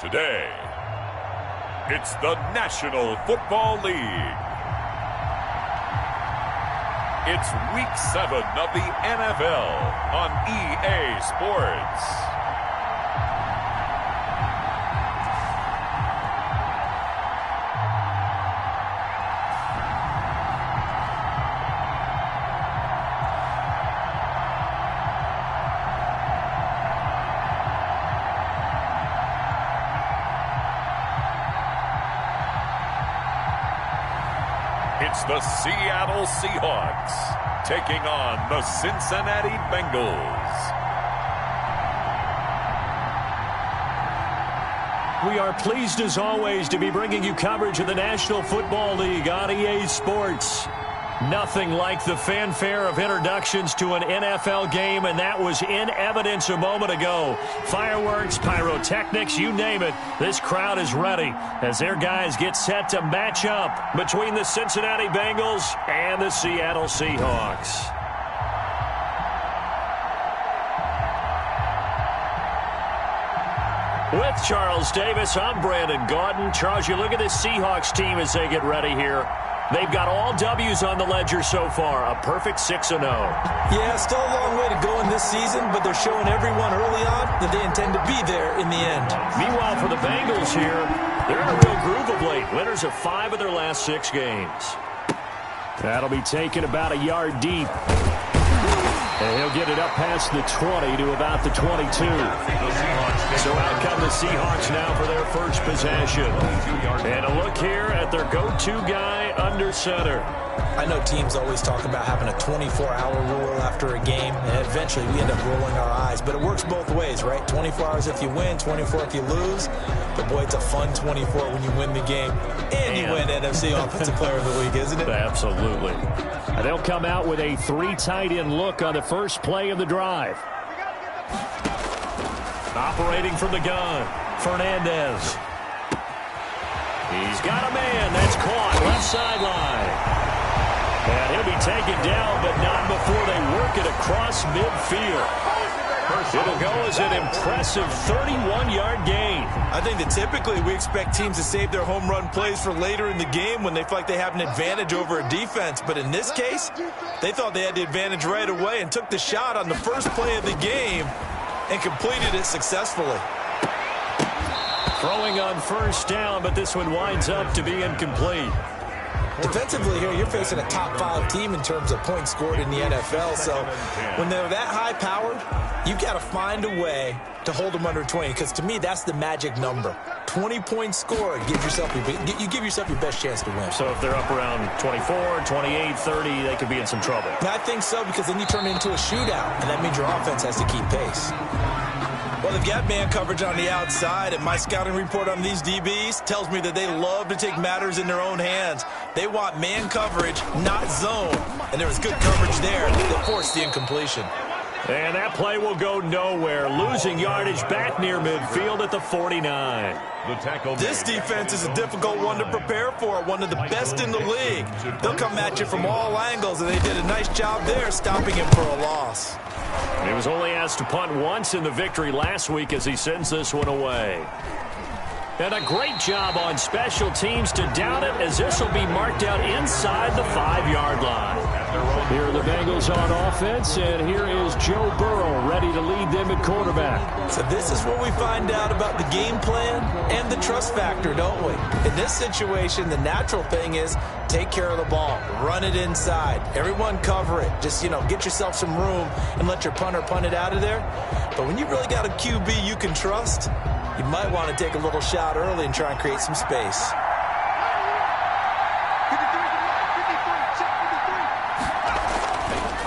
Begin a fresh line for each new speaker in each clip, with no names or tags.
Today, it's the National Football League. It's Week 7 of the NFL on EA Sports. It's the Seattle Seahawks taking on the Cincinnati Bengals.
We are pleased as always to be bringing you coverage of the National Football League on EA Sports. Nothing like the fanfare of introductions to an NFL game, and that was in evidence a moment ago. Fireworks, pyrotechnics, you name it. This crowd is ready as their guys get set to match up between the Cincinnati Bengals and the Seattle Seahawks. With Charles Davis, I'm Brandon Gaudin. Charles, you look at this Seahawks team as they get ready here. They've got all W's on the ledger so far, a perfect 6-0.
Yeah, still a long way to go in this season, but they're showing everyone early on that they intend to be there in the end.
Meanwhile, for the Bengals here, they're in a real groove of late. Winners of 5 of their last 6 games. That'll be taken about a yard deep. And he'll get it up past the 20 to about the 22. So out come the Seahawks now for their first possession. And a look here at their go-to guy under center.
I know teams always talk about having a 24-hour rule after a game, and eventually we end up rolling our eyes. But it works both ways, right? 24 hours if you win, 24 if you lose. But, boy, it's a fun 24 when you win the game. And you win NFC Offensive Player of the Week, isn't it?
Absolutely. And they'll come out with a 3 tight end look on the first play of the drive. Operating from the gun, Fernandez. He's got a man. That's caught. Left sideline. And he'll be taken down, but not before they work it across midfield. It'll go as an impressive 31-yard gain.
I think that typically we expect teams to save their home run plays for later in the game when they feel like they have an advantage over a defense. But in this case, they thought they had the advantage right away and took the shot on the first play of the game and completed it successfully.
Throwing on first down, but this one winds up to be incomplete.
Defensively here, you're facing a top 5 team in terms of points scored in the NFL. So when they're that high-powered, you've got to find a way to hold them under 20, because to me, that's the magic number. 20 points scored, you give yourself your best chance to win.
So if they're up around 24, 28, 30, they could be in some trouble.
I think so, because then you turn it into a shootout, and that means your offense has to keep pace. Well, they've got man coverage on the outside, and my scouting report on these DBs tells me that they love to take matters in their own hands. They want man coverage, not zone. And there was good coverage there that forced the incompletion.
And that play will go nowhere. Losing yardage back near midfield at the 49.
This defense is a difficult one to prepare for, one of the best in the league. They'll come at you from all angles, and they did a nice job there stopping him for a loss.
He was only asked to punt once in the victory last week as he sends this one away. And a great job on special teams to down it, as this will be marked out inside the 5-yard line. Here are the Bengals on offense, and here is Joe Burrow ready to lead them at quarterback.
So this is what we find out about the game plan and the trust factor, don't we? In this situation, the natural thing is take care of the ball, run it inside, everyone cover it. Just, get yourself some room and let your punter punt it out of there. But when you really got a QB you can trust, you might want to take a little shot early and try and create some space.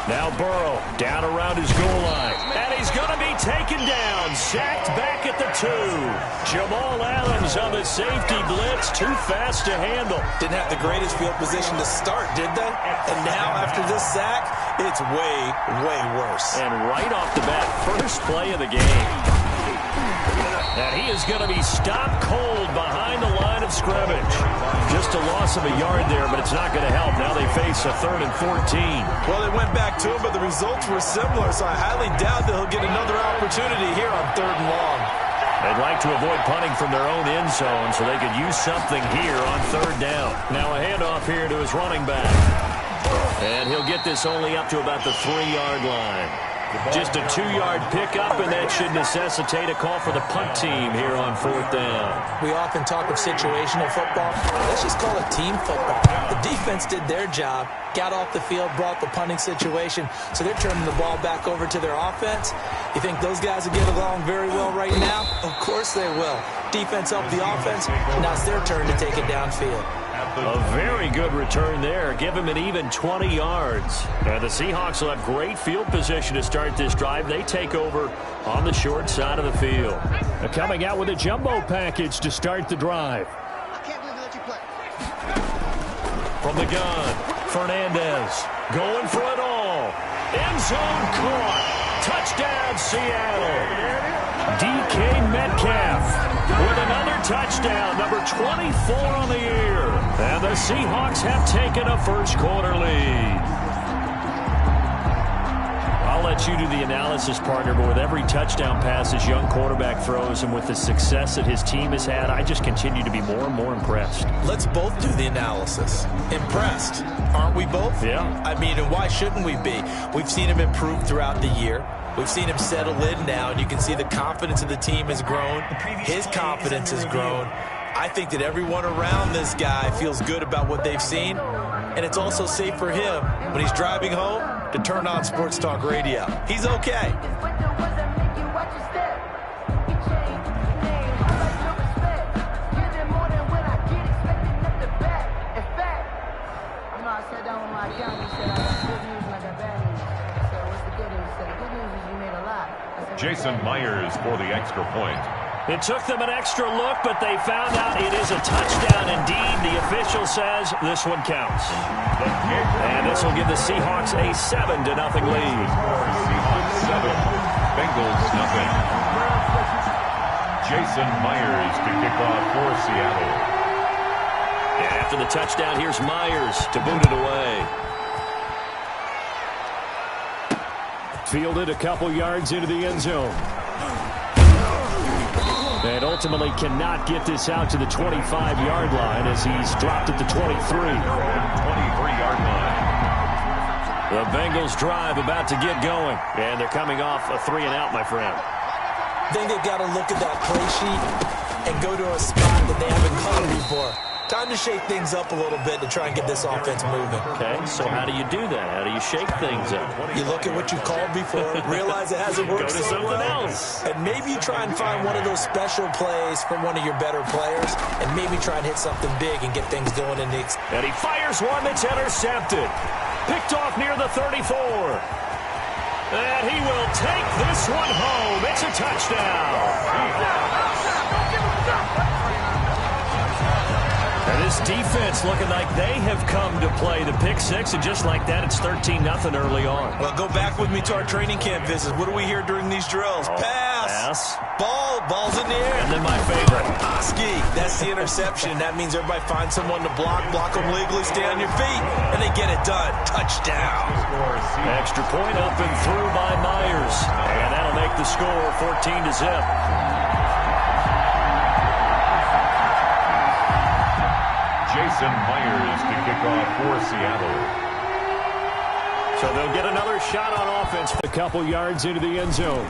Now Burrow down around his goal line. And he's going to be taken down. Sacked back at the 2. Jamal Adams on the safety blitz. Too fast to handle.
Didn't have the greatest field position to start, did they? And now after this sack, it's way, way worse.
And right off the bat, first play of the game. And he is going to be stopped cold behind the line of scrimmage. Just a loss of a yard there, but it's not going to help. Now they face a 3rd and 14.
Well, they went back to him, but the results were similar, so I highly doubt that he'll get another opportunity here on 3rd and long.
They'd like to avoid punting from their own end zone so they could use something here on third down. Now a handoff here to his running back. And he'll get this only up to about the 3-yard line. Just a 2-yard pickup, and that should necessitate a call for the punt team here on fourth down.
We often talk of situational football. Let's just call it team football. The defense did their job, got off the field, brought the punting situation, so they're turning the ball back over to their offense. You think those guys will get along very well right now? Of course they will. Defense up the offense. Now it's their turn to take it downfield.
A very good return there. Give him an even 20 yards. And the Seahawks will have great field position to start this drive. They take over on the short side of the field. They're coming out with a jumbo package to start the drive.
I can't believe they let you play.
From the gun, Fernandez going for it all. End zone caught. Touchdown, Seattle. DK Metcalf with another touchdown, number 24 on the year. And the Seahawks have taken a first-quarter lead. I'll let you do the analysis, partner, but with every touchdown pass his young quarterback throws and with the success that his team has had, I just continue to be more and more impressed.
Let's both do the analysis. Impressed, aren't we both?
Yeah.
I mean, and why shouldn't we be? We've seen him improve throughout the year. We've seen him settle in now, and you can see the confidence of the team has grown. His confidence has grown. I think that everyone around this guy feels good about what they've seen, and it's also safe for him when he's driving home to turn on Sports Talk Radio. He's okay.
Jason Myers for the extra point.
It took them an extra look, but they found out it is a touchdown indeed. The official says this one counts. And this will give the Seahawks a 7-0 lead.
Seahawks 7, Bengals nothing. Jason Myers to kick off for Seattle.
And after the touchdown, here's Myers to boot it away. Fielded a couple yards into the end zone. And ultimately cannot get this out to the 25-yard line as he's dropped at the 23.
23-yard line.
The Bengals drive about to get going. And they're coming off a 3-and-out, my friend.
I think they've got to look at that play sheet and go to a spot that they haven't covered before. Time to shake things up a little bit to try and get this offense moving.
Okay, so how do you do that? How do you shake things up?
You look at what you called before, realize it hasn't worked
Go to
so
something
well,
else.
and maybe you try and find one of those special plays from one of your better players, and maybe try and hit something big and get things going in the
And he fires one that's intercepted. Picked off near the 34. And he will take this one home. It's a touchdown. And this defense looking like they have come to play the pick six, and just like that, it's 13-0 early on.
Well, go back with me to our training camp visits. What do we hear during these drills? Pass. Ball's in the air.
And then my favorite.
Oski, that's the interception. That means everybody finds someone to block them legally, stay on your feet, and they get it done. Touchdown.
Extra point up and through by Myers. And that'll make the score 14-0.
Jason Myers to kick off for Seattle.
So they'll get another shot on offense. A couple yards into the end zone.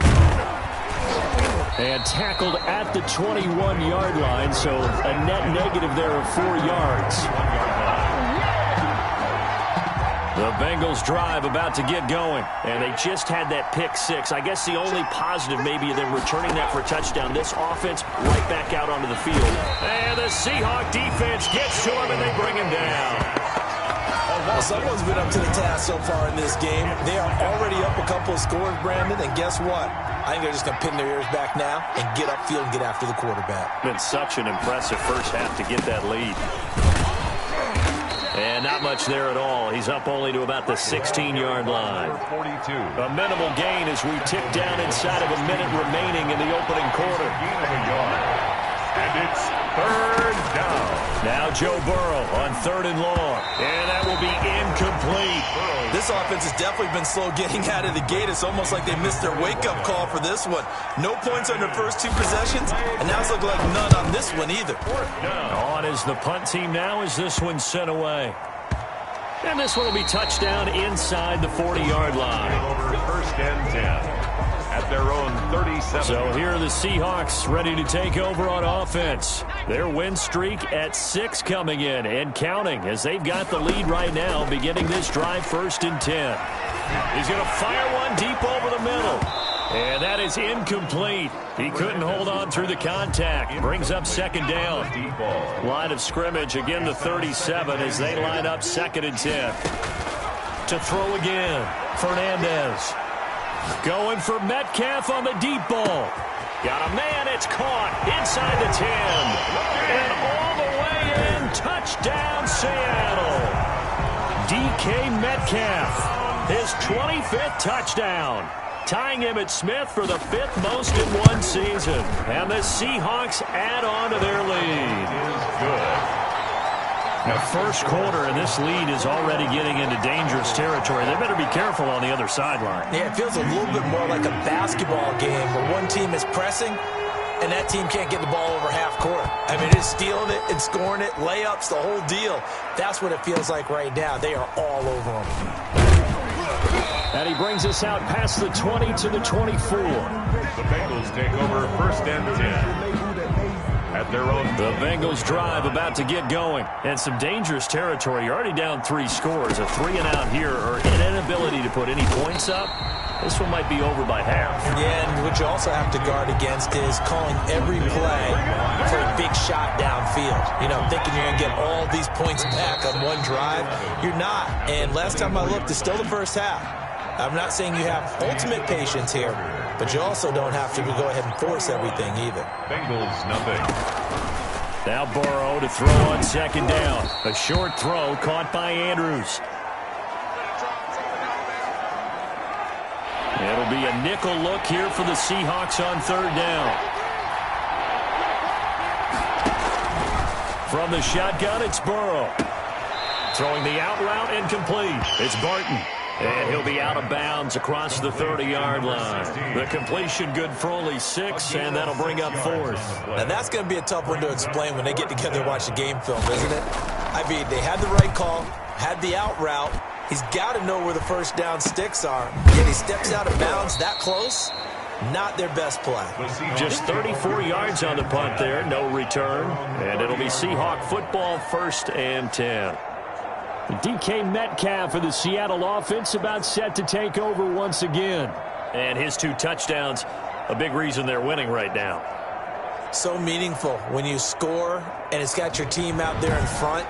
And tackled at the 21-yard line, so a net negative there of 4 yards. The Bengals drive about to get going, and they just had that pick six. I guess the only positive maybe of them returning that for a touchdown. This offense right back out onto the field. And the Seahawk defense gets to him, and they bring him down.
Well, someone's been up to the task so far in this game. They are already up a couple of scores, Brandon, and guess what? I think they're just going to pin their ears back now and get upfield and get after the quarterback.
Been such an impressive first half to get that lead. And not much there at all. He's up only to about the 16-yard line.
42.
A minimal gain as we tick down inside of a minute remaining in the opening quarter.
And it's third down.
Now Joe Burrow on 3rd and long. And that will be incomplete.
This offense has definitely been slow getting out of the gate. It's almost like they missed their wake-up call for this one. No points on their first 2 possessions, and now it's looking like none on this one either.
On is the punt team now as this one's sent away. And this one will be touchdown inside the 40-yard line.
Over 1st and 10. At their own 37.
So here are the Seahawks ready to take over on offense. Their win streak at 6 coming in and counting as they've got the lead right now beginning this drive 1st and 10. He's going to fire one deep over the middle. And that is incomplete. He couldn't hold on through the contact. Brings up 2nd down. Line of scrimmage again the 37 as they line up 2nd and 10. To throw again, Fernandez. Going for Metcalf on the deep ball. Got a man, it's caught inside the 10. And all the way in, touchdown Seattle. DK Metcalf, his 25th touchdown. Tying Emmitt Smith for the 5th most in one season. And the Seahawks add on to their lead.
Good.
The first quarter, and this lead is already getting into dangerous territory. They better be careful on the other sideline.
Yeah, it feels a little bit more like a basketball game where one team is pressing and that team can't get the ball over half court. I mean, it's stealing it and scoring it, layups, the whole deal. That's what it feels like right now. They are all over them.
And he brings us out past the 20 to the 24.
The Bengals take over 1st and 10. At their own.
The Bengals drive about to get going. And some dangerous territory. You're already down 3 scores. A 3 and out here or an inability to put any points up. This one might be over by half.
Yeah, and what you also have to guard against is calling every play for a big shot downfield. You know, thinking you're going to get all these points back on one drive. You're not. And last time I looked, it's still the first half. I'm not saying you have ultimate patience here, but you also don't have to go ahead and force everything either.
Bengals nothing.
Now Burrow to throw on 2nd down. A short throw caught by Andrews. It'll be a nickel look here for the Seahawks on 3rd down. From the shotgun, it's Burrow. Throwing the out route incomplete. It's Barton. And he'll be out of bounds across the 30-yard line. The completion good for only 6, and that'll bring up 4th.
Now, that's going to be a tough one to explain when they get together and watch the game film, isn't it? I mean, they had the right call, had the out route. He's got to know where the first down sticks are. Yet he steps out of bounds that close. Not their best play.
Just 34 yards on the punt there. No return. And it'll be Seahawk football 1st and 10. DK Metcalf of the Seattle offense about set to take over once again. And his 2 touchdowns, a big reason they're winning right now.
So meaningful when you score and it's got your team out there in front.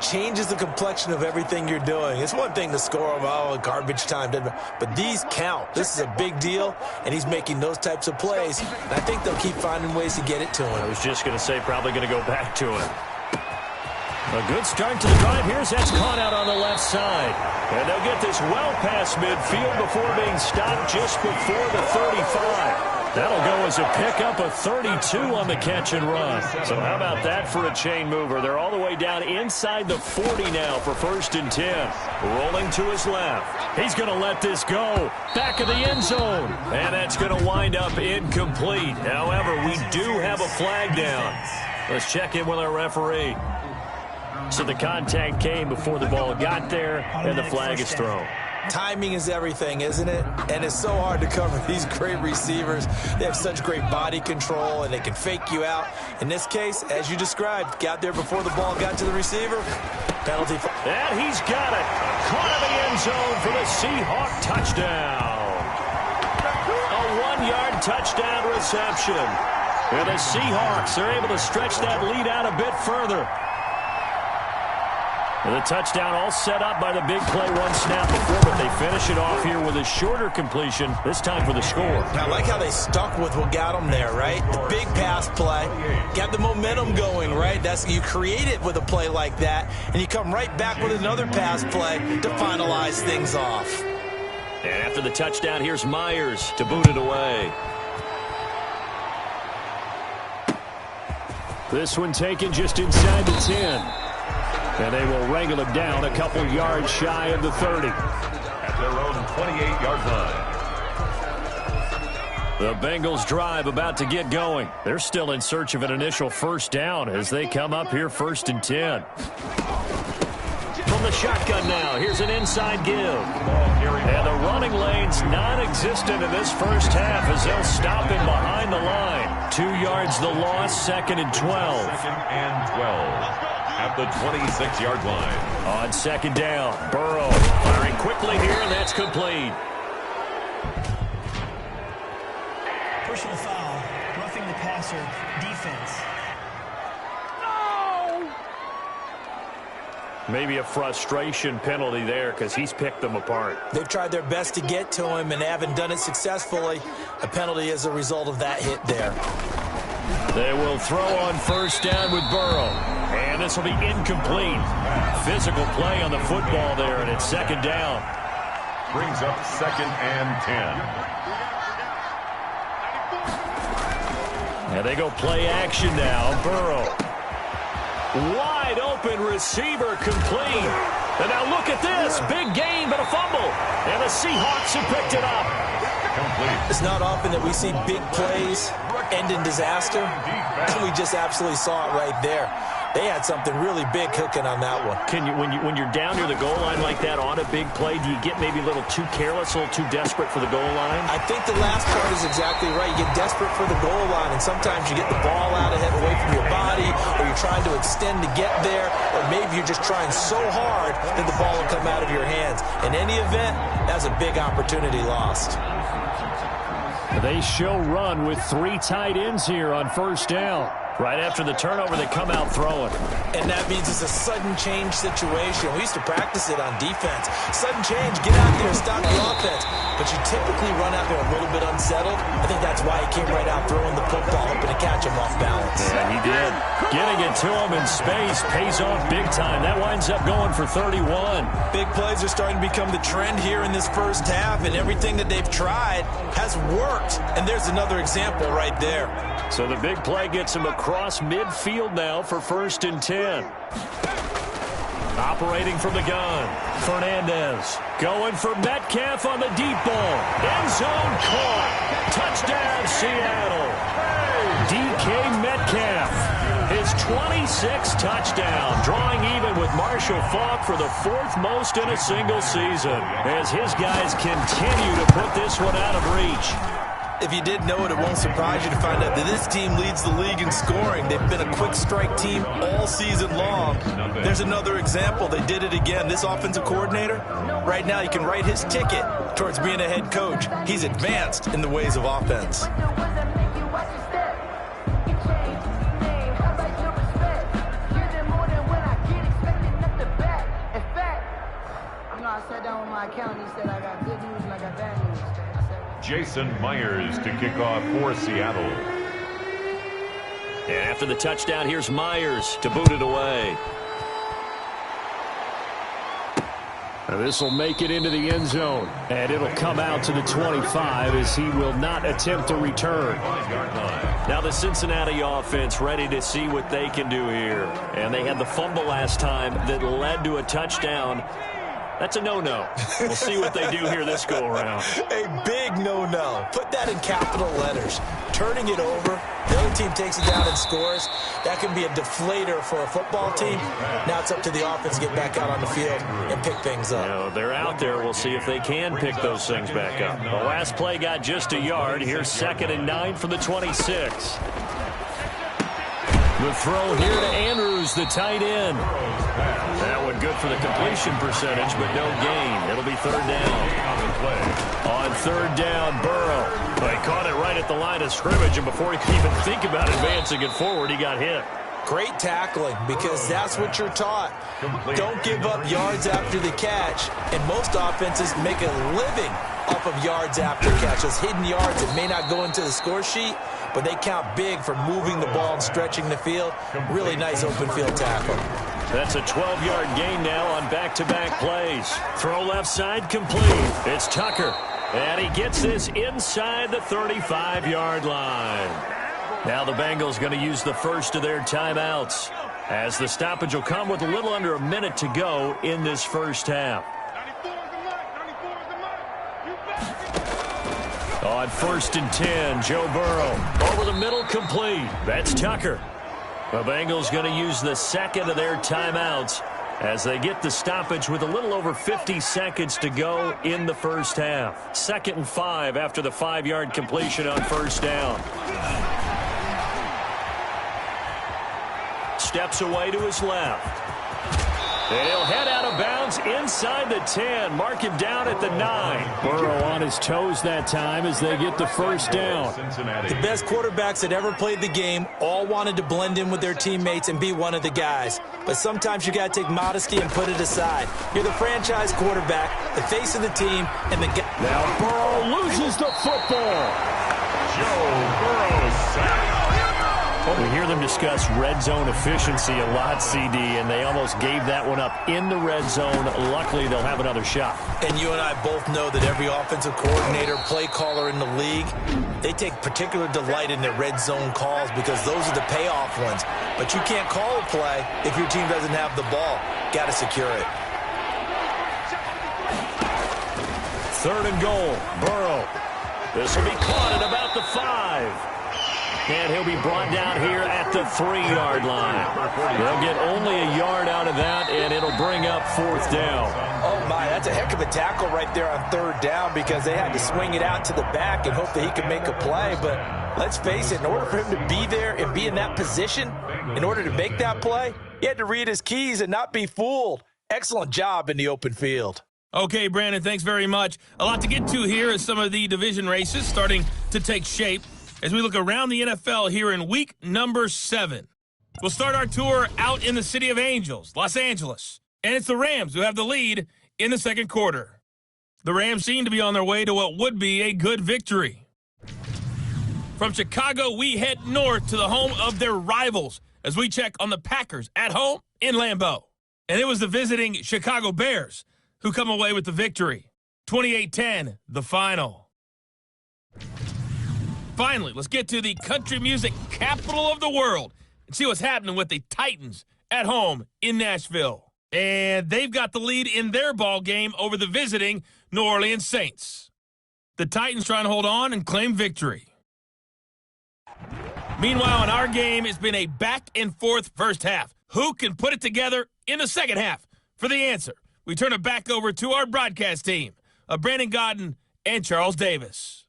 Changes the complexion of everything you're doing. It's one thing to score, garbage time, but these count. This is a big deal, and he's making those types of plays. And I think they'll keep finding ways to get it to him.
I was just going to say probably going to go back to him. A good start to the drive. Here's that's caught out on the left side. And they'll get this well past midfield before being stopped just before the 35. That'll go as a pickup of 32 on the catch and run. So how about that for a chain mover? They're all the way down inside the 40 now for 1st and 10. Rolling to his left. He's going to let this go. Back of the end zone. And that's going to wind up incomplete. However, we do have a flag down. Let's check in with our referee. So the contact came before the ball got there, and the flag is thrown.
Timing is everything, isn't it? And it's so hard to cover these great receivers. They have such great body control, and they can fake you out. In this case, as you described, got there before the ball got to the receiver. Penalty.
And he's got it. Caught in the end zone for the Seahawk touchdown. A 1-yard touchdown reception. And the Seahawks are able to stretch that lead out a bit further. The touchdown all set up by the big play, 1 snap before, but they finish it off here with a shorter completion, this time for the score.
I like how they stuck with what got them there, right? The big pass play, got the momentum going, right? You create it with a play like that, and you come right back with another pass play to finalize things off.
And after the touchdown, here's Myers to boot it away. This one taken just inside the 10. And they will wrangle him down a couple yards shy of the 30.
At their own 28-yard line.
The Bengals drive about to get going. They're still in search of an initial first down as they come up here 1st and 10. From the shotgun now, here's an inside give. And the running lane's non-existent in this first half as they'll stop him behind the line. 2 yards the loss, 2nd and 12.
2nd and 12 at the 26-yard line.
On 2nd down, Burrow firing quickly here, and that's complete.
Personal foul, roughing the passer, defense.
Maybe a frustration penalty there because he's picked them apart.
They've tried their best to get to him and haven't done it successfully. A penalty as a result of that hit there.
They will throw on 1st down with Burrow. And this will be incomplete. Physical play on the football there, and it's 2nd down.
Brings up 2nd and 10.
And they go play action now. Burrow. Wide open receiver complete. And now look at this. Big gain, but a fumble. And the Seahawks have picked it up.
Complete.
It's not often that we see big plays end in disaster. And we just absolutely saw it right there. They had something really big cooking on that one.
Can you, when you're down near the goal line like that on a big play, do you get maybe a little too careless, a little too desperate for the goal line?
I think the last part is exactly right. You get desperate for the goal line, and sometimes you get the ball out ahead away from your body, or you're trying to extend to get there, or maybe you're just trying so hard that the ball will come out of your hands. In any event, that's a big opportunity lost.
They show run with 3 tight ends here on 1st down. Right after the turnover, they come out throwing.
And that means it's a sudden change situation. We used to practice it on defense. Sudden change, get out there, stop the offense. But you typically run out there a little bit unsettled. I think that's why he came right out throwing the football, hoping to catch him off balance.
Yeah, he did. Getting it to him in space pays off big time. That winds up going for 31.
Big plays are starting to become the trend here in this first half, and everything that they've tried has worked. And there's another example right there.
So the big play gets him across midfield now for 1st and 10. Operating from the gun, Fernandez going for Metcalf on the deep ball. End zone caught. Touchdown, Seattle. DK Metcalf, his 26th touchdown, drawing even with Marshall Faulk for the 4th most in a single season, as his guys continue to put this one out of reach.
If you didn't know it, it won't surprise you to find out that this team leads the league in scoring. They've been a quick strike team all season long. There's another example. They did it again. This offensive coordinator, right now, you can write his ticket towards being a head coach. He's advanced in the ways of offense.
I sat down with my accountant. He said I got good news and I got bad news.
Jason Myers to kick off for Seattle.
And after the touchdown, here's Myers to boot it away. This will make it into the end zone. And it'll come out to the 25 as he will not attempt to return. Now the Cincinnati offense ready to see what they can do here. And they had the fumble last time that led to a touchdown. That's a no-no. We'll see what they do here this go-around.
A big no-no. Put that in capital letters. Turning it over, the other team takes it down and scores. That can be a deflator for a football team. Now it's up to the offense to get back out on the field and pick things up.
You know, they're out there. We'll see if they can pick those things back up. The last play got just a yard. Here's 2nd and 9 for the 26. The throw here to Andrews, the tight end. That one good for the completion percentage, but no gain. It'll be 3rd down. On 3rd down, Burrow. He caught it right at the line of scrimmage, and before he could even think about advancing it forward, he got hit.
Great tackling, because that's what you're taught. Don't give up yards after the catch, and most offenses make a living off of yards after catch. Those hidden yards that may not go into the score sheet, but they count big for moving the ball and stretching the field. Really nice open field tackle.
That's a 12-yard gain now on back-to-back plays. Throw left side complete. It's Tucker. And he gets this inside the 35-yard line. Now the Bengals going to use the first of their timeouts, as the stoppage will come with a little under a minute to go in this first half. On 1st and 10, Joe Burrow over the middle, complete. That's Tucker. The Bengals going to use the second of their timeouts as they get the stoppage with a little over 50 seconds to go in the first half. 2nd and 5 after the 5-yard completion on first down. Steps away to his left. And he'll head out of bounds inside the 10. Mark him down at the 9. Burrow on his toes that time as they get the first down.
The best quarterbacks that ever played the game all wanted to blend in with their teammates and be one of the guys. But sometimes you got to take modesty and put it aside. You're the franchise quarterback, the face of the team, and the guy.
Now Burrow loses the football.
Joe Burrow sacked.
We hear them discuss red zone efficiency a lot, CD, and they almost gave that one up in the red zone. Luckily, they'll have another shot.
And you and I both know that every offensive coordinator, play caller in the league, they take particular delight in their red zone calls because those are the payoff ones. But you can't call a play if your team doesn't have the ball. Got to secure it.
3rd and goal, Burrow. This will be caught at about the 5. And he'll be brought down here at the 3-yard line. They'll get only a yard out of that, and it'll bring up 4th down.
Oh, my, that's a heck of a tackle right there on 3rd down because they had to swing it out to the back and hope that he could make a play. But let's face it, in order for him to be there and be in that position, in order to make that play, he had to read his keys and not be fooled. Excellent job in the open field.
Okay, Brandon, thanks very much. A lot to get to here as some of the division races starting to take shape as we look around the NFL here in week number 7. We'll start our tour out in the City of Angels, Los Angeles. And it's the Rams who have the lead in the second quarter. The Rams seem to be on their way to what would be a good victory. From Chicago, we head north to the home of their rivals as we check on the Packers at home in Lambeau. And it was the visiting Chicago Bears who come away with the victory. 28-10, the final. Finally, let's get to the country music capital of the world and see what's happening with the Titans at home in Nashville. And they've got the lead in their ball game over the visiting New Orleans Saints. The Titans trying to hold on and claim victory. Meanwhile, in our game, it's been a back-and-forth first half. Who can put it together in the second half? For the answer, we turn it back over to our broadcast team of Brandon Godden and Charles Davis.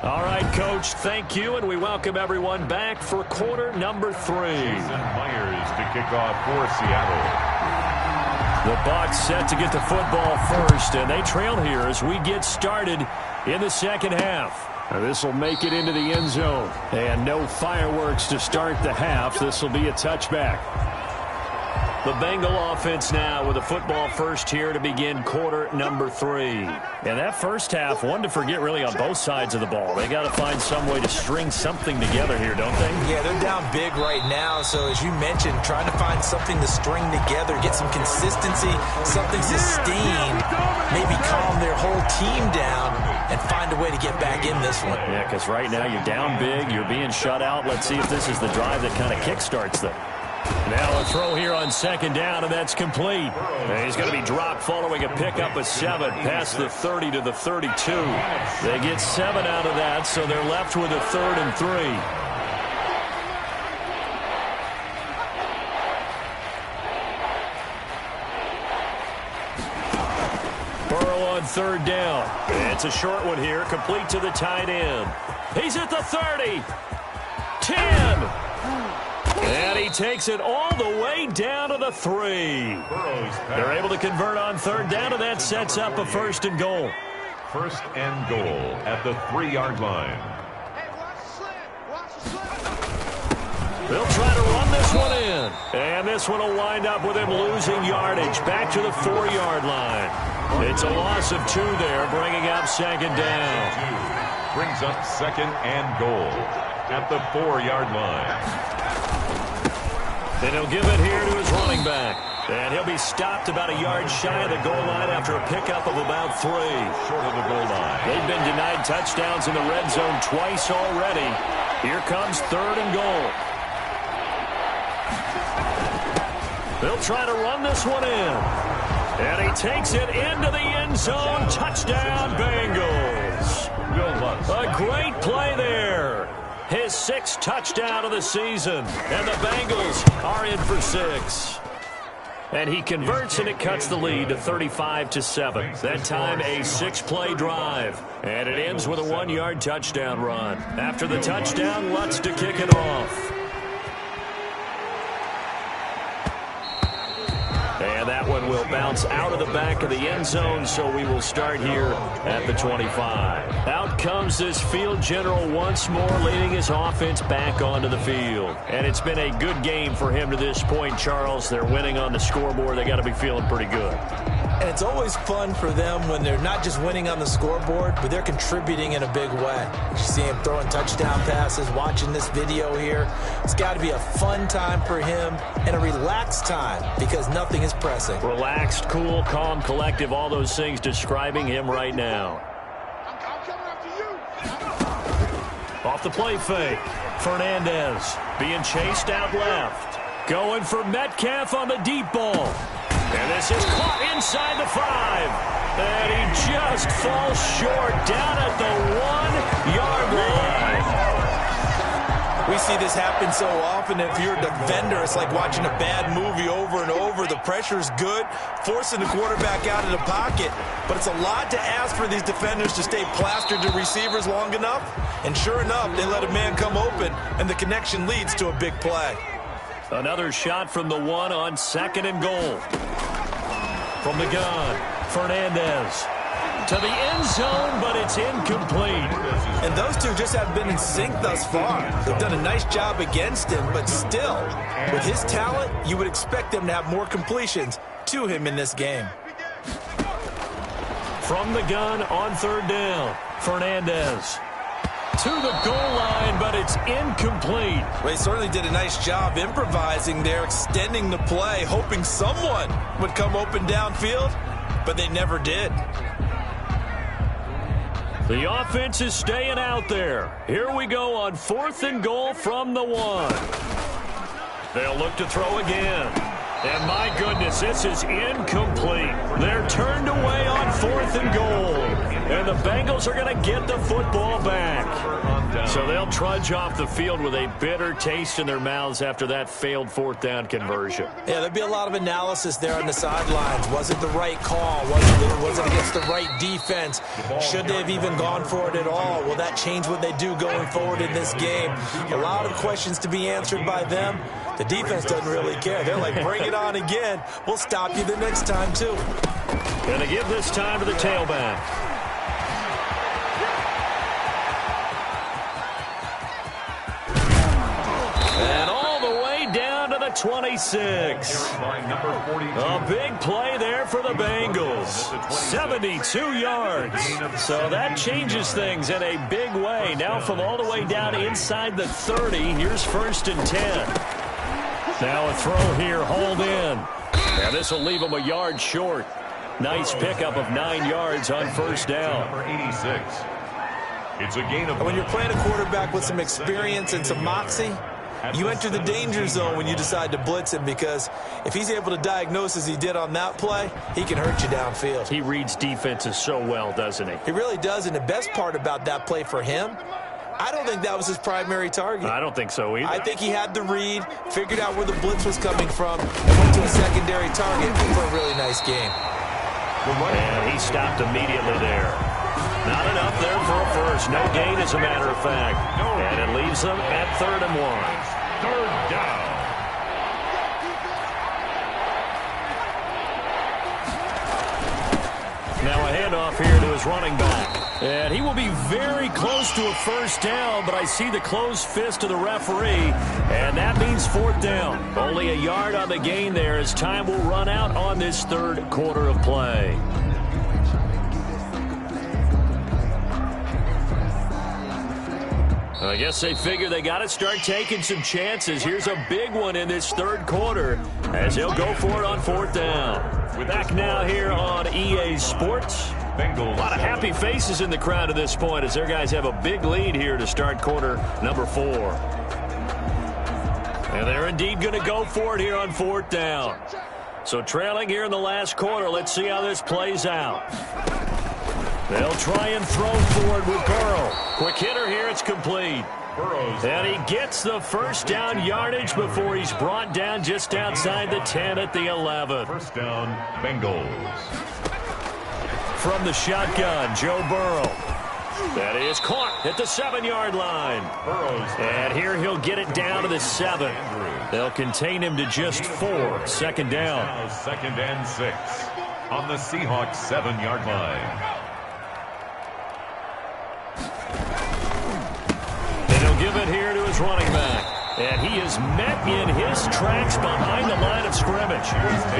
All right, Coach, thank you, and we welcome everyone back for quarter number 3.
Jason Myers to kick off for Seattle.
The Bucs set to get the football first, and they trail here as we get started in the second half. This will make it into the end zone, and no fireworks to start the half. This will be a touchback. The Bengal offense now with a football first here to begin quarter number 3. And that first half, one to forget really on both sides of the ball. They got to find some way to string something together here, don't they?
Yeah, they're down big right now. So as you mentioned, trying to find something to string together, get some consistency, something sustained, maybe calm their whole team down and find a way to get back in this one.
Yeah, because right now you're down big, you're being shut out. Let's see if this is the drive that kind of kickstarts them. Now a throw here on second down, and that's complete. And he's going to be dropped following a pickup of 7 past the 30 to the 32. They get 7 out of that, so they're left with a 3rd and 3. Burrow on 3rd down. It's a short one here, complete to the tight end. He's at the 30. 10. And he takes it all the way down to the 3. They're able to convert on 3rd down, and that sets up a 1st and goal.
1st and goal at the 3-yard line.
They'll try to run this one in. And this one will wind up with him losing yardage back to the 4-yard line. It's a loss of 2 there, bringing up 2nd down.
Brings up 2nd and goal at the 4-yard line.
And he'll give it here to his running back. And he'll be stopped about a yard shy of the goal line after a pickup of about 3.
Short of the goal line.
They've been denied touchdowns in the red zone twice already. Here comes 3rd and goal. They'll try to run this one in. And he takes it into the end zone. Touchdown, Bengals. A great play there. His 6th touchdown of the season. And the Bengals are in for 6. And he converts, and it cuts the lead to 35-7. That time, a 6-play drive. And it ends with a 1-yard touchdown run. After the touchdown, Lutz to kick it off. And that one will bounce out of the back of the end zone, so we will start here at the 25. Out comes this field general once more, leading his offense back onto the field. And it's been a good game for him to this point, Charles. They're winning on the scoreboard. They got to be feeling pretty good.
And it's always fun for them when they're not just winning on the scoreboard, but they're contributing in a big way. You see him throwing touchdown passes, watching this video here. It's got to be a fun time for him and a relaxed time because nothing is pressing.
Relaxed, cool, calm, collective, all those things describing him right now. Off the play fake. Fernandez being chased out left. Going for Metcalf on the deep ball. And this is caught inside the 5. And he just falls short down at the 1-yard line.
We see this happen so often. If you're a defender, it's like watching a bad movie over and over. The pressure's good, forcing the quarterback out of the pocket. But it's a lot to ask for these defenders to stay plastered to receivers long enough. And sure enough, they let a man come open, and the connection leads to a big play.
Another shot from the 1 on 2nd and goal. From the gun, Fernandez to the end zone, but it's incomplete.
And those two just have been in sync thus far. They've done a nice job against him, but still, with his talent, you would expect them to have more completions to him in this game.
From the gun on 3rd down, Fernandez to the goal line, but it's incomplete.
Well, he certainly did a nice job improvising there, extending the play, hoping someone would come open downfield, but they never did.
The offense is staying out there. Here we go on 4th and goal from the 1. They'll look to throw again. And my goodness, this is incomplete. They're turned away on 4th and goal. And the Bengals are going to get the football back. So they'll trudge off the field with a bitter taste in their mouths after that failed 4th down conversion.
Yeah, there'll be a lot of analysis there on the sidelines. Was it the right call? Was it against the right defense? Should they have even gone for it at all? Will that change what they do going forward in this game? A lot of questions to be answered by them. The defense doesn't really care. They're like, bring it on again. We'll stop you the next time, too.
Going to give this time to the tailback. And all the way down to the 26. A big play there for the Bengals. 72 yards. So that changes things in a big way. Now from all the way down inside the 30, here's 1st and 10. Now a throw here, hauled in. And this will leave him a yard short. Nice pickup of 9 yards on 1st down.
Number 86. It's a gain of.
When you're playing a quarterback with some experience and some moxie, you enter the danger zone when you decide to blitz him, because if he's able to diagnose as he did on that play, he can hurt you downfield.
He reads defenses so well, doesn't he?
He really does, and the best part about that play for him, I don't think that was his primary target.
I don't think so either.
I think he had the read, figured out where the blitz was coming from, and went to a secondary target for a really nice game.
And he stopped immediately there. Not enough there for a first. No gain, as a matter of fact. And it leaves them at 3rd and 1.
3rd down.
Now a handoff here to his running back. And he will be very close to a 1st down, but I see the closed fist of the referee, and that means 4th down. Only a yard on the gain there as time will run out on this 3rd quarter of play. I guess they figure they got to start taking some chances. Here's a big one in this third quarter as they'll go for it on fourth down. We're back now here on EA Sports.
Bengals.
A lot of happy faces in the crowd at this point as their guys have a big lead here to start quarter number 4. And they're indeed going to go for it here on fourth down. So trailing here in the last quarter, let's see how this plays out. They'll try and throw forward with Burrow. Quick hitter here, it's complete. And he gets the first down yardage before he's brought down just outside the 10 at the 11.
First down, Bengals.
From the shotgun, Joe Burrow. That is caught at the 7-yard line. And here he'll get it down to the 7. They'll contain him to just 4. Second down.
Now second and 6 on the Seahawks 7-yard line.
And he'll give it here to his running back. And he is met in his tracks behind the line of scrimmage.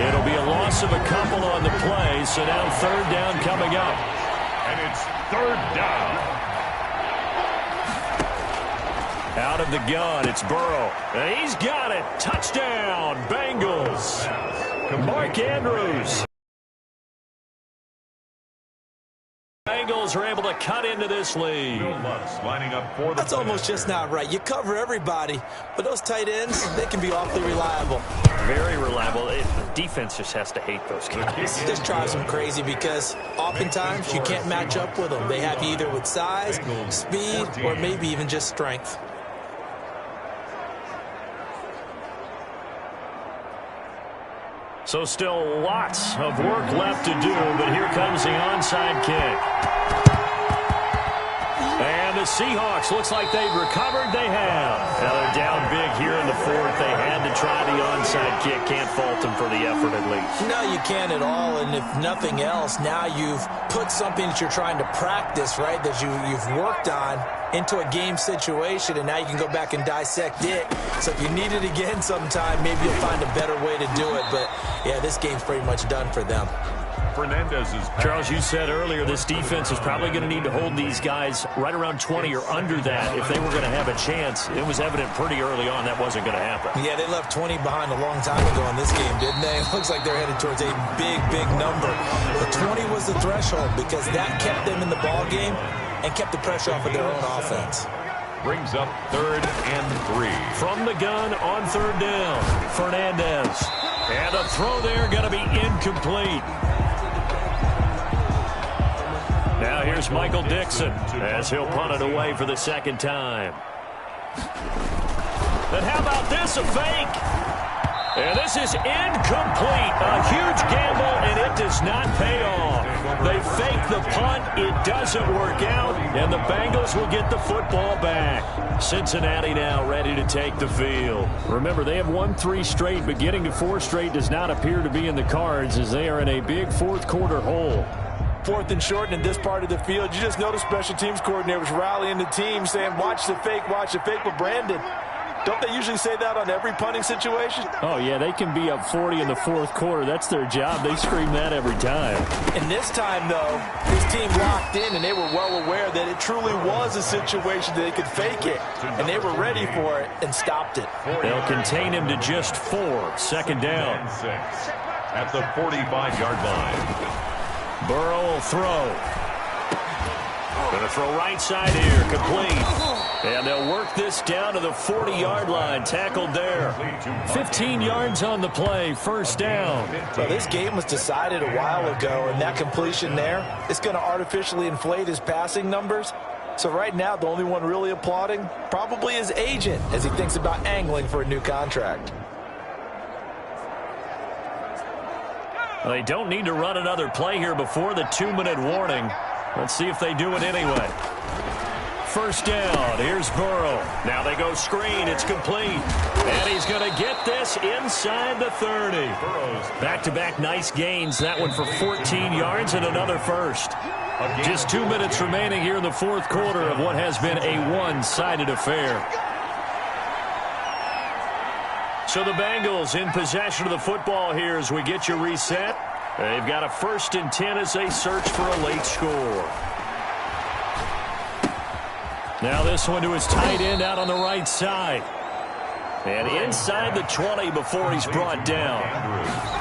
It'll be a loss of a couple on the play, so now third down coming up.
And it's third down.
Out of the gun, it's Burrow. And he's got it. Touchdown, Bengals. Mark Andrews. Bengals are able to cut into this lead.
Lining up for the
That's almost just not right. You cover everybody, but those tight ends, they can be awfully reliable.
Very reliable. The defense just has to hate those guys.
It just drives them crazy because oftentimes you can't match up with them. They have you either with size, speed, or maybe even just strength.
So still lots of work left to do, but here comes the onside kick. And the Seahawks, looks like they've recovered. They have. Now they're down big here in the fourth. They had to try the onside kick. Can't fault them for the effort at least.
No, you can't at all. And if nothing else, now you've put something that you're trying to practice, right, that you've worked on into a game situation, and now you can go back and dissect it. So if you need it again sometime, maybe you'll find a better way to do it. But, yeah, this game's pretty much done for them.
Charles, you said earlier this defense is probably going to need to hold these guys right around 20 or under that if they were going to have a chance. It was evident pretty early on that wasn't going to happen.
Yeah, they left 20 behind a long time ago in this game, didn't they? It looks like they're headed towards a big, big number. But 20 was the threshold because that kept them in the ball game and kept the pressure off of their own offense.
Brings up third and 3.
From the gun on third down, Fernandez. And a throw there going to be incomplete. Now here's Michael Dixon as he'll punt it away for the second time. But how about this, a fake? And this is incomplete. A huge gamble, and it does not pay off. They fake the punt. It doesn't work out, and the Bengals will get the football back. Cincinnati now ready to take the field. Remember, they have won 3 straight, but getting to 4 straight does not appear to be in the cards as they are in a big fourth quarter hole.
Fourth and short in this part of the field. You just notice special teams coordinators rallying the team saying, watch the fake, but Brandon, don't they usually say that on every punting situation?
Oh, yeah, they can be up 40 in the fourth quarter. That's their job. They scream that every time.
And this time, though, this team locked in, and they were well aware that it truly was a situation that they could fake it. And they were ready for it and stopped it.
They'll contain him to just 4. Second down.
6 at the 45-yard line.
Burrow will throw. Going to throw right side here, complete. And they'll work this down to the 40-yard line, tackled there. 15 yards on the play, first down.
So this game was decided a while ago, and that completion there is going to artificially inflate his passing numbers. So right now, the only one really applauding probably his agent as he thinks about angling for a new contract.
Well, they don't need to run another play here before the 2-minute warning. Let's see if they do it anyway. First down, here's Burrow. Now they go screen, it's complete. And he's going to get this inside the 30. Back-to-back nice gains, that one for 14 yards and another first. Just 2 minutes remaining here in the fourth quarter of what has been a one-sided affair. So the Bengals in possession of the football here as we get you reset. They've got a 1st and 10 as they search for a late score. Now this one to his tight end out on the right side. And inside the 20 before he's brought down.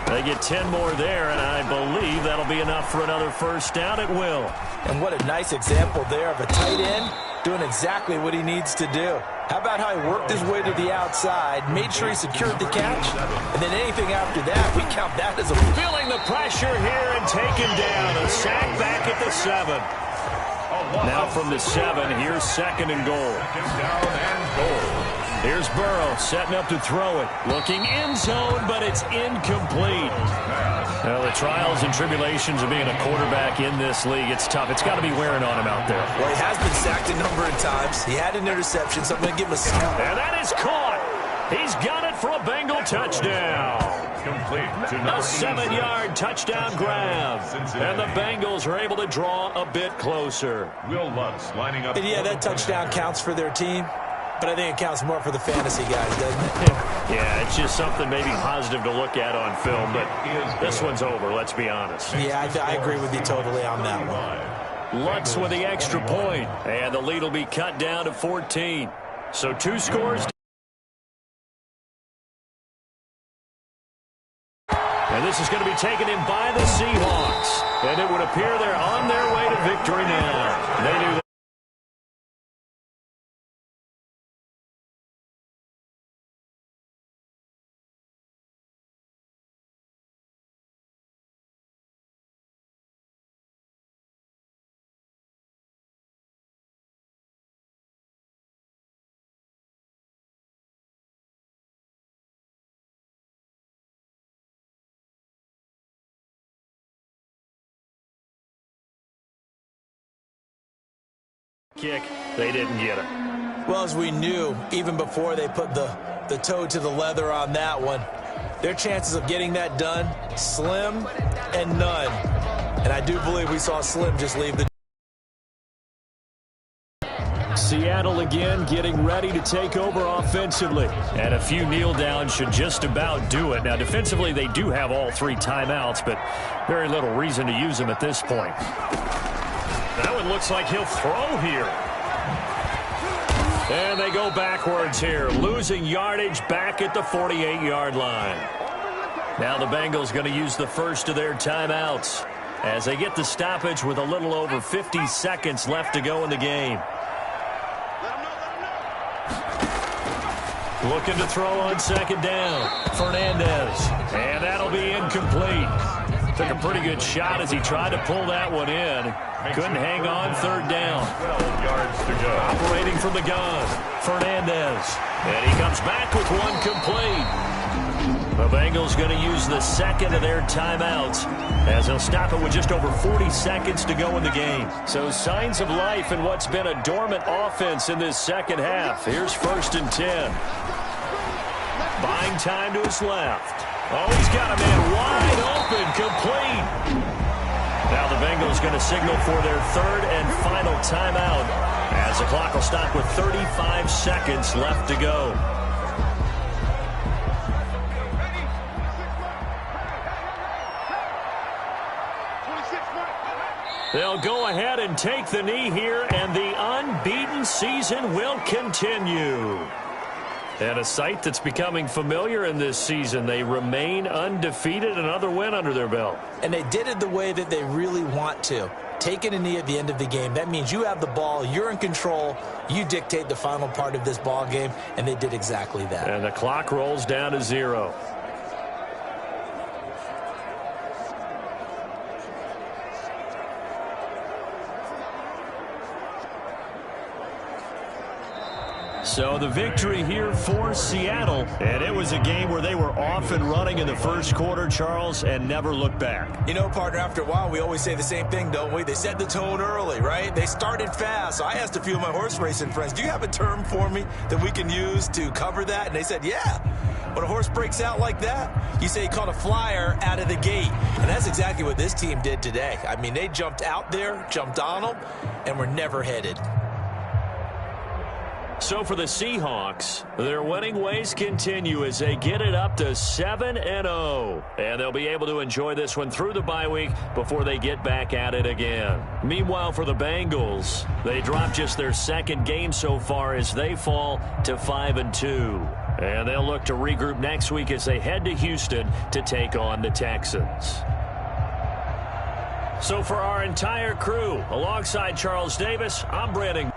They get 10 more there, and I believe that'll be enough for another first down. It will.
And what a nice example there of a tight end doing exactly what he needs to do. How about how he worked his way to the outside, made sure he secured the catch, and then anything after that, we count that as a...
Feeling the pressure here and taken down. A sack back at the 7. Now from the 7, here's second and goal. Here's Burrow setting up to throw it. Looking end zone, but it's incomplete. Well, the trials and tribulations of being a quarterback in this league, it's tough. It's got to be wearing on him out there.
Well, he has been sacked a number of times. He had an interception, so I'm going to give him a scout.
And that is caught. He's got it for a Bengal touchdown. A 7-yard touchdown grab. And the Bengals are able to draw a bit closer.
Will Lutz lining up.
And yeah, that touchdown counts for their team. But I think it counts more for the fantasy guys, doesn't it?
Yeah, it's just something maybe positive to look at on film, but this one's over, let's be honest.
Yeah, I agree with you totally on that one.
Lutz with the extra point, and the lead will be cut down to 14. So 2 scores. And this is going to be taken in by the Seahawks. And it would appear they're on their way to victory now. They do that. Kick, they didn't get it.
Well, as we knew, even before they put the toe to the leather on that one, their chances of getting that done, slim and none. And I do believe we saw Slim just leave the...
Seattle again getting ready to take over offensively. And a few kneel downs should just about do it. Now, defensively, they do have all 3 timeouts, but very little reason to use them at this point. That one looks like he'll throw here. And they go backwards here, losing yardage back at the 48-yard line. Now the Bengals going to use the first of their timeouts as they get the stoppage with a little over 50 seconds left to go in the game. Looking to throw on second down. Fernandez. And that'll be incomplete. Took a pretty good shot as he tried to pull that one in. Couldn't hang on third down.
12 yards to go.
Operating from the gun. Fernandez. And he comes back with one complete. The Bengals going to use the second of their timeouts as they'll stop it with just over 40 seconds to go in the game. So signs of life in what's been a dormant offense in this second half. Here's 1st and 10. Buying time to his left. Oh, he's got a man wide open, complete. Now the Bengals going to signal for their 3rd and final timeout as the clock will stop with 35 seconds left to go. They'll go ahead and take the knee here, and the unbeaten season will continue. And a sight that's becoming familiar in this season. They remain undefeated, another win under their belt.
And they did it the way that they really want to. Taking a knee at the end of the game, that means you have the ball, you're in control, you dictate the final part of this ball game, and they did exactly that.
And the clock rolls down to 0. So the victory here for Seattle. And it was a game where they were off and running in the first quarter, Charles, and never looked back.
You know, partner, after a while, we always say the same thing, don't we? They set the tone early, right? They started fast. So I asked a few of my horse racing friends, do you have a term for me that we can use to cover that? And they said, yeah. When a horse breaks out like that, you say he caught a flyer out of the gate. And that's exactly what this team did today. I mean, they jumped out there, jumped on them, and were never headed.
So for the Seahawks, their winning ways continue as they get it up to 7-0. And they'll be able to enjoy this one through the bye week before they get back at it again. Meanwhile, for the Bengals, they drop just their second game so far as they fall to 5-2. And they'll look to regroup next week as they head to Houston to take on the Texans. So for our entire crew, alongside Charles Davis, I'm Brandon.